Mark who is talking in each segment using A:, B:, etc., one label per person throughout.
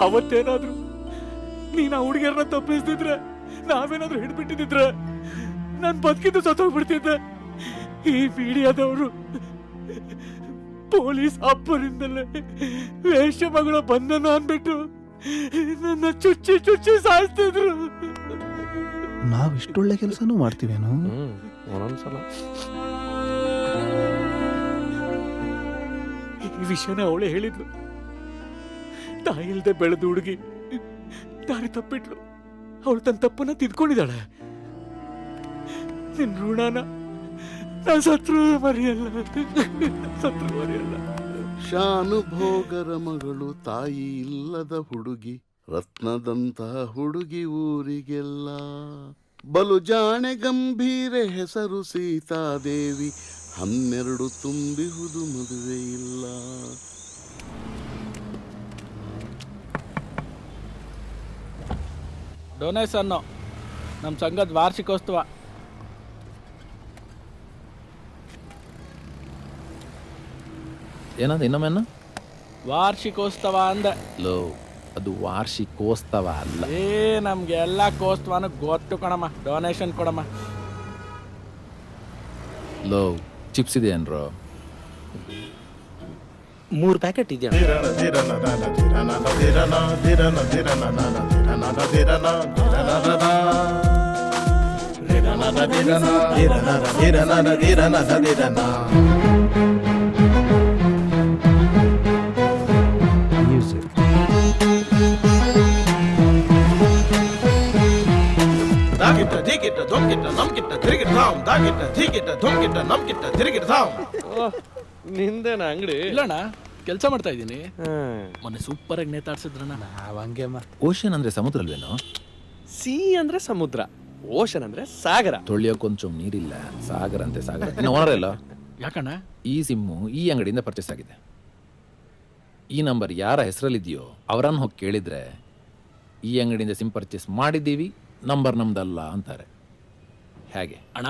A: ಅವತ್ತೇನಾದ್ರು ನೀನ್ ಆ ಹುಡುಗಿಯರನ್ನ ತಪ್ಪಿಸ್ತಿದ್ರೆ, ನಾವೇನಾದ್ರೂ ಹಿಡ್ಬಿಟ್ಟಿದ್ರೆ ನಾನ್ ಬದುಕಿದ್ದು ಸತ್ತೋಗ್ಬಿಡ್ತಿದ್ದೆ. ಈ ಮೀಡಿಯಾದವರು ಪೊಲೀಸ್ ಅಪ್ಪರಿಂದಲೇ ವೇಷ ಮಗಳ ಬಂಧನ ಅಂದ್ಬಿಟ್ಟು ನನ್ನ ಚುಚ್ಚಿ ಚುಚ್ಚಿ ಸಾಯಿಸ್ತಿದ್ರು.
B: ನಾವಿಷ್ಟೊಳ್ಳೆ ಕೆಲಸನೂ ಮಾಡ್ತೀವೇನು?
C: ಒಂದೊಂದ್ಸಲ
A: ಈ ವಿಷಯನ ಅವಳೇ ಹೇಳಿದ್ಲು. ತಾಯಿ ಇಲ್ದೆ ಬೆಳೆದು ಹುಡುಗಿ ದಾರಿ ತಪ್ಪಿಟ್ಲು. ಅವಳು ತನ್ನ ತಪ್ಪನ್ನ ತಿದ್ಕೊಂಡಿದ್ದಾಳೆ. ನಿನ್ ಋಣನ ನಾ ಸತ್ರು ಮರೆಯಲ್ಲ, ಸತ್ರು ಮರೆಯಲ್ಲ.
D: ಶಾನುಭೋಗರ ಮಗಳು, ತಾಯಿ ಇಲ್ಲದ ಹುಡುಗಿ, ರತ್ನದಂತ ಹುಡುಗಿ ಊರಿಗೆಲ್ಲ. ಬಲು ಜಾಣೆ ಗಂಭೀರೆ ಹೆಸರು ಸೀತಾದೇವಿ, 12 ತುಂಬಿಹುದು ಮದುವೆ ಇಲ್ಲ.
E: ಡೊನೇಷನ್ನು ನಮ್ಮ ಸಂಘದ ವಾರ್ಷಿಕೋತ್ಸವ.
F: ಏನಂದ ಇನ್ನೊಮ್ಮೆನ್ನ?
E: ವಾರ್ಷಿಕೋತ್ಸವ ಅಂದೆ.
F: ಲೋ, ಅದು ವಾರ್ಷಿಕೋತ್ಸವ ಅಲ್ಲ.
E: ನಮ್ಗೆ ಎಲ್ಲ ಕೋತ್ಸವನು ಗೊತ್ತು ಕಣಮ್ಮ. ಡೊನೇಷನ್ ಕೊಡಮ್ಮ.
F: ಲೋ, ಚಿಪ್ಸ್ ಇದೆ ಏನ್ರೋ?
C: 3 ಪ್ಯಾಕೆಟ್ ಇದೆಯಾ? ನಿಂದೇನ ಅಂಗಡಿ?
E: ಇಲ್ಲಣ್ಣ, ಕೆಲಸ ಮಾಡ್ತಾ ಇದ್ದೀನಿ. ಮೊನ್ನೆ ಸೂಪರ್ ಆಗಿ ನೇತಾಡ್ಸಿದ್ರಣ್ಣ.
B: ಹಂಗೆಮ್ಮ.
F: ಓಷನ್ ಅಂದ್ರೆ ಸಮುದ್ರ ಅಲ್ವೇನೋ?
C: ಸಿ ಅಂದ್ರೆ ಸಮುದ್ರ, ಓಷನ್ ಅಂದ್ರೆ ಸಾಗರ.
F: ತೊಳಿಯೋಕೊಂಚು ನೀರಿಲ್ಲ, ಸಾಗರ ಅಂತೆ ಸಾಗರ. ಇನ್ನು ಓನರ್ ಇಲ್ಲ.
E: ಯಾಕಣ್ಣ?
F: ಈ ಸಿಮ್ಮು ಈ ಅಂಗಡಿಯಿಂದ ಪರ್ಚೇಸ್ ಆಗಿದೆ. ಈ ನಂಬರ್ ಯಾರ ಹೆಸರಲ್ಲಿದೆಯೋ ಅವರನ್ನು ಹೋಗಿ ಕೇಳಿದ್ರೆ ಈ ಅಂಗಡಿಯಿಂದ ಸಿಮ್ ಪರ್ಚೇಸ್ ಮಾಡಿದ್ದೀವಿ, ನಂಬರ್ ನಮ್ದಲ್ಲ ಅಂತಾರೆ. ಹೇಗೆ
E: ಅಣ್ಣ,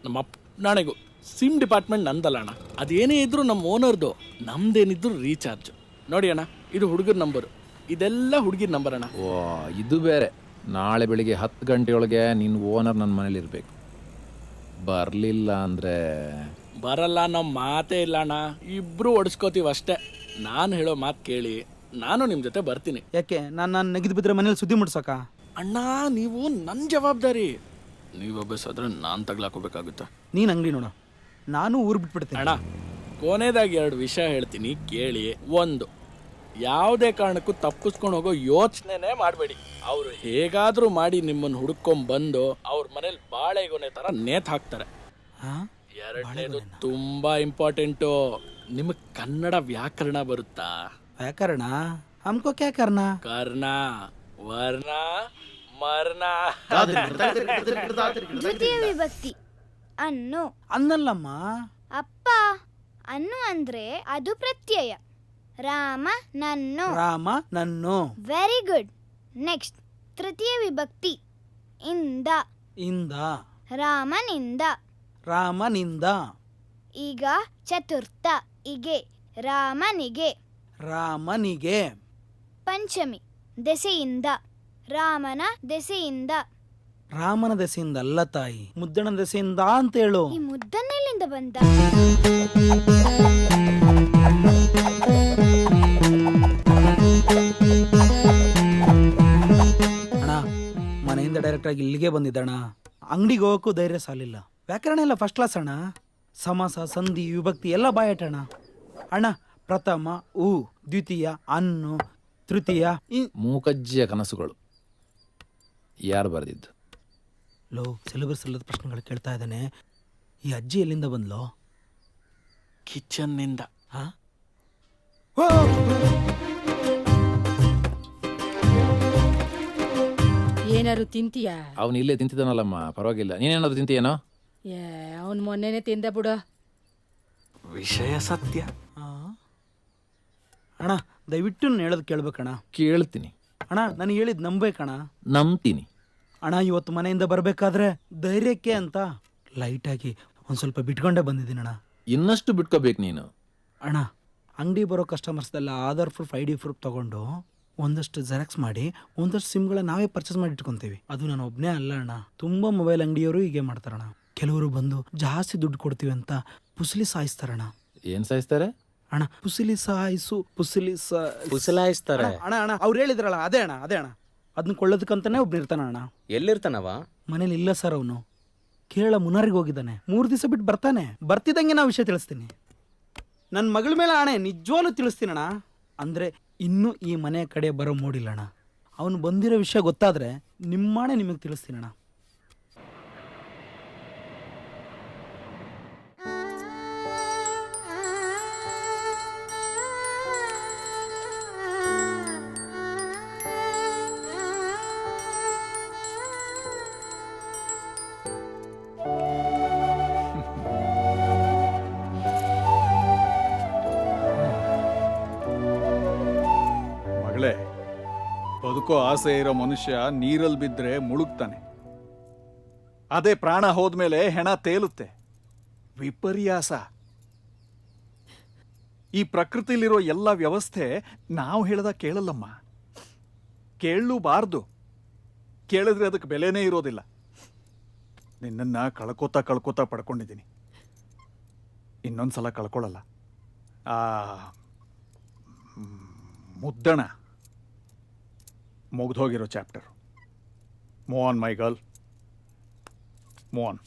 E: ನಮ್ಮ ನಾಳೆಗೂ ಸಿಮ್ ಡಿಪಾರ್ಟ್ಮೆಂಟ್ ನಂದಲ್ಲ ಅಣ್ಣ. ಅದೇನೇ ಇದ್ರು ನಮ್ಮ ಓನರ್ದು, ನಮ್ದೇನಿದ್ರು ರೀಚಾರ್ಜ್. ನೋಡಿ ಅಣ್ಣ, ಇದು ಹುಡುಗರ ನಂಬರು, ಇದೆಲ್ಲ ಹುಡುಗಿರ ನಂಬರ್ ಅಣ್ಣ.
F: ಓ, ಇದು ಬೇರೆ. ನಾಳೆ ಬೆಳಿಗ್ಗೆ 10 ಗಂಟೆಯೊಳಗೆ ನಿನ್ನ ಓನರ್ ನನ್ನ ಮನೇಲಿ ಇರಬೇಕು. ಬರಲಿಲ್ಲ ಅಂದರೆ
E: ಬರಲ್ಲ ನಮ್ಮ ಮಾತೇ ಇಲ್ಲ ಅಣ್ಣ. ಇಬ್ರು ಒಡಿಸ್ಕೋತೀವಿ ಅಷ್ಟೇ. ನಾನು ಹೇಳೋ ಮಾತು ಕೇಳಿ ನಾನು ನಿಮ್ಮ ಜೊತೆ ಬರ್ತೀನಿ.
B: ಯಾಕೆ ನಾನು ನೆಗೆದು ಬಿದ್ದರೆ ಮನೇಲಿ ಸುದ್ದಿ ಮುಡ್ಸಕ?
E: ಅಣ್ಣ, ನೀವು ನನ್ನ ಜವಾಬ್ದಾರಿ. ನೀವು ಅಭ್ಯಾಸಾದ್ರೆ ನಾನು ತಗ್ಲಾಕೋಬೇಕಾಗುತ್ತೆ.
B: ನೀನು ಅಂಗಡಿ ನೋಡು, ನಾನು ಊರು ಬಿಟ್ಬಿಡ್ತೀನಿ.
E: ಅಣ್ಣ, ಕೊನೆದಾಗಿ 2 ವಿಷಯ ಹೇಳ್ತೀನಿ ಕೇಳಿ. 1, ಯಾವುದೇ ಕಾರಣಕ್ಕೂ ತಪ್ಪಿಸ್ಕೊಂಡು ಹೋಗೋ ಯೋಚನೆನೇ ಮಾಡಬೇಡಿ. ಅವರು ಹೇಗಾದ್ರೂ ಮಾಡಿ ನಿಮ್ಮನ್ನು ಹುಡುಕೊಂಡ್ಬಂದು ಅವ್ರ ಮನೇಲಿ ಬಾಳೆಗೊನೆ ತರ ನೇತ್ ಹಾಕ್ತಾರೆ. 2ನೇದು ತುಂಬಾ ಇಂಪಾರ್ಟೆಂಟು, ನಿಮಗೆ ಕನ್ನಡ ವ್ಯಾಕರಣ ಬರುತ್ತಾ?
B: ವ್ಯಾಕರಣ ಹಮ್ಕೋ ಕ್ಯಾ ಕರ್ನ?
E: ಕರ್ಣ, ವರ್ಣ, ಮರ್ನ.
G: ದ್ವಿತೀಯ ವಿಭಕ್ತಿ ಅನ್ನು
B: ಅನ್ನಲ್ಲಮ್ಮ.
G: ಅಪ್ಪ. ಅನ್ನು ಅಂದ್ರೆ ಅದು ಪ್ರತ್ಯಯ. ರಾಮ ನನ್ನು.
B: ರಾಮ ನನ್ನು.
G: Very good. ನೆಕ್ಸ್ಟ್, ತೃತೀಯ ವಿಭಕ್ತಿ ಇಂದ.
B: ಇಂದ.
G: ರಾಮನಿಂದ.
B: ರಾಮನಿಂದ.
G: ಈಗ ಚತುರ್ಥ ಇಗೆ. ರಾಮನಿಗೆ.
B: ರಾಮನಿಗೆ.
G: ಪಂಚಮಿ ದೆಸೆಯಿಂದ. ರಾಮನ ದೆಸೆಯಿಂದ.
B: ರಾಮನ ದೆಸೆಯಿಂದ ಅಲ್ಲ ತಾಯಿ, ಮುದ್ದಣ ದೆಸೆಯಿಂದ ಅಂತ ಹೇಳು.
G: ಈ ಮುದ್ದನ್ನೆಲ್ಲಿಂದ ಬಂದ?
B: ಅಣ್ಣ, ಮನೆಯಿಂದ ಡೈರೆಕ್ಟ್ ಆಗಿ ಇಲ್ಲಿಗೆ ಬಂದಿದ್ದಣ್ಣ. ಅಂಗಡಿಗೆ ಹೋಗಕ್ಕೂ ಧೈರ್ಯ ಸಾಲಿಲ್ಲ. ವ್ಯಾಕರಣ ಎಲ್ಲ ಫಸ್ಟ್ ಕ್ಲಾಸ್ ಅಣ್ಣ. ಸಮಾಸ, ಸಂಧಿ, ವಿಭಕ್ತಿ ಎಲ್ಲ ಬಾಯಟಣ್ಣ. ಅಣ್ಣ, ಪ್ರಥಮ ಉ, ದ್ವಿತೀಯ ಅನ್ನು, ತೃತೀಯ.
F: ಮೂಕಜ್ಜಿಯ ಕನಸುಗಳು ಯಾರು ಬರೆದಿದ್ದು?
B: ಲೋ, ಸಿಲೆಬಸ್ ಇಲ್ಲದ ಪ್ರಶ್ನೆಗಳು ಕೇಳ್ತಾ ಇದ್ದಾನೆ. ಈ ಅಜ್ಜಿ ಎಲ್ಲಿಂದ ಬಂದ್ಲೋ?
E: ಕಿಚನ್ನಿಂದ.
H: ಏನಾರು ತಿಂತೀಯಾ?
F: ಅವನು ಇಲ್ಲೇ ತಿಂತಿದ್ದಾನಲ್ಲಮ್ಮ, ಪರವಾಗಿಲ್ಲ. ನೀನೇನಾದ್ರು ತಿಂತೀಯೇನೋ?
H: ಅವನು ಮೊನ್ನೆನೆ ತಿಂದ ಬಿಡು.
E: ವಿಷಯ ಸತ್ಯ.
B: ಅಣ್ಣ, ದಯವಿಟ್ಟು ಹೇಳೋದು ಕೇಳ್ಬೇಕಣ್ಣ.
F: ಕೇಳ್ತೀನಿ
B: ಅಣ್ಣ, ನಾನು ಹೇಳಿದ್ ನಂಬೇಕಣ್ಣ.
F: ನಂಬ್ತೀನಿ.
B: ಅಣ್ಣ, ಇವತ್ತು ಮನೆಯಿಂದ ಬರ್ಬೇಕಾದ್ರೆ ಧೈರ್ಯಕ್ಕೆ ಅಂತ ಲೈಟಾಗಿ ಒಂದು ಸ್ವಲ್ಪ ಬಿಟ್ಕೊಂಡೇ ಬಂದಿದ್ದೀನಿ ಅಣ್ಣ.
F: ಇನ್ನಷ್ಟು ಬಿಟ್ಕೋಬೇಕು ನೀನು.
B: ಅಣ್ಣ, ಅಂಗಡಿ ಬರೋ ಕಸ್ಟಮರ್ಸ್ದೆಲ್ಲ ಆಧಾರ್ ಪ್ರೂಫ್, ID ಪ್ರೂಫ್ ತಗೊಂಡು ಒಂದಷ್ಟು ಜೆರಾಕ್ಸ್ ಮಾಡಿ ಒಂದಷ್ಟು ಸಿಮ್ಗಳ ನಾವೇ ಪರ್ಚೇಸ್ ಮಾಡಿ ಇಟ್ಕೊಂತೀವಿ. ಅದು ನಾನು ಒಬ್ಬನೇ ಅಲ್ಲ ಅಣ್ಣ, ತುಂಬ ಮೊಬೈಲ್ ಅಂಗಡಿಯವರು ಹೀಗೆ ಮಾಡ್ತಾರಣ್ಣ. ಕೆಲವರು ಬಂದು ಜಾಸ್ತಿ ದುಡ್ಡು ಕೊಡ್ತೀವಿ ಅಂತ ಪುಸ್ಲಿ ಸಾಯಿಸ್ತಾರಣ್ಣ.
F: ಏನ್ ಸಾಯಿಸ್ತಾರೆ?
B: ಅಣ್ಣ ಪುಸಿಲಿ ಸಾಯಿಸು
I: ಕುಸಲಾಯಿಸ್ತಾರೆ.
B: ಅಣ್ಣ ಅಣ್ಣ ಅವ್ರು ಹೇಳಿದ್ರಲ್ಲ, ಅದೇ ಅಣ್ಣ ಅದನ್ನ ಕೊಳ್ಳೋದಕ್ಕಂತಾನೆ ಒಬ್ನು ಇರ್ತಾನ ಅಣ್ಣ.
I: ಎಲ್ಲಿರ್ತಾನವ?
B: ಮನೇಲಿ ಇಲ್ಲ ಸರ್, ಅವನು ಕೇರಳ ಮುನಾರಿಗೆ ಹೋಗಿದ್ದಾನೆ. 3 ದಿವಸ ಬಿಟ್ಟು ಬರ್ತಾನೆ. ಬರ್ತಿದ್ದಂಗೆ ನಾ ವಿಷಯ ತಿಳಿಸ್ತೀನಿ. ನನ್ನ ಮಗಳ ಮೇಲೆ ಆಣೆ, ನಿಜವಾಗ್ಲೂ ತಿಳಿಸ್ತೀನಣ್ಣ. ಅಂದ್ರೆ ಇನ್ನೂ ಈ ಮನೆ ಕಡೆ ಬರೋ ಮೂಡಿಲ್ಲಣ್ಣ. ಅವನು ಬಂದಿರೋ ವಿಷಯ ಗೊತ್ತಾದ್ರೆ ನಿಮ್ಮಾಣೆ ನಿಮಗೆ ತಿಳಿಸ್ತೀನಣ್ಣ.
J: ಮಗಳೇ, ಬದುಕೋ ಆಸೆ ಇರೋ ಮನುಷ್ಯ ನೀರಲ್ಲಿ ಬಿದ್ದರೆ ಮುಳುಗ್ತಾನೆ. ಅದೇ ಪ್ರಾಣ ಹೋದ್ಮೇಲೆ ಹೆಣ ತೇಲುತ್ತೆ. ವಿಪರ್ಯಾಸ. ಈ ಪ್ರಕೃತಿಲಿರೋ ಎಲ್ಲ ವ್ಯವಸ್ಥೆ ನಾವು ಹೇಳ್ದ ಕೇಳಲ್ಲಮ್ಮ. ಕೇಳಲೂಬಾರ್ದು. ಕೇಳಿದ್ರೆ ಅದಕ್ಕೆ ಬೆಲೆನೇ ಇರೋದಿಲ್ಲ. ನಿನ್ನನ್ನು ಕಳ್ಕೋತಾ ಪಡ್ಕೊಂಡಿದ್ದೀನಿ. ಇನ್ನೊಂದ್ಸಲ ಕಳ್ಕೊಳ್ಳಲ್ಲ. ಆ ಮುದ್ದಣ ಮುಗ್ದೋಗಿರೋ chapter. Move on my girl, move on.